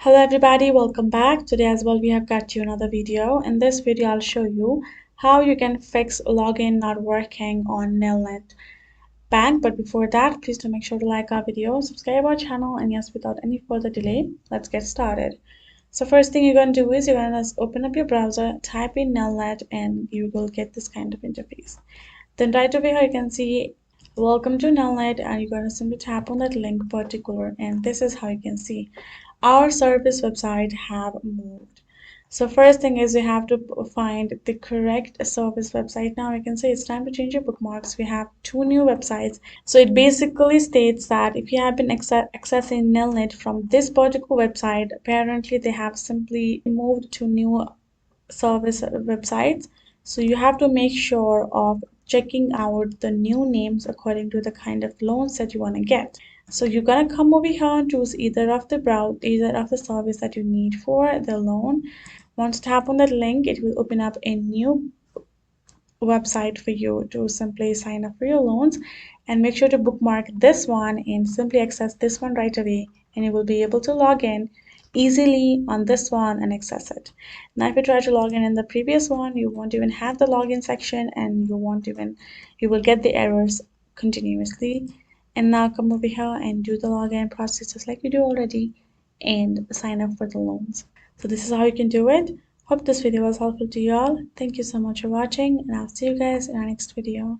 Hello everybody, welcome back. Today as well we have got you another video. In this video I'll show you how you can fix login not working on Nelnet Bank. But before that, please do make sure to like our video, subscribe our channel, and yes, without any further delay, let's get started. So first thing you're going to do is you're going to open up your browser, type in Nelnet, and you will get this kind of interface. Then right over here you can see welcome to Nelnet, and you're going to simply tap on that link particular, and this is how you can see our service website have moved. So first thing is you have to find the correct service website. Now I can say it's time to change your bookmarks. We have two new websites. So it basically states that if you have been accessing Nelnet from this particular website, apparently they have simply moved to new service websites. So you have to make sure of checking out the new names according to the kind of loans that you want to get. So you're gonna come over here and choose either of the service that you need for the loan. Once tap on that link, it will open up a new website for you to simply sign up for your loans, and make sure to bookmark this one and simply access this one right away, and you will be able to log in easily on this one and access it. Now if you try to log in the previous one, you won't even have the login section, and you will get the errors continuously. And now come over here and do the login process just like you do already and sign up for the loans. So this is how you can do it. Hope this video was helpful to you all. Thank you so much for watching, and I'll see you guys in our next video.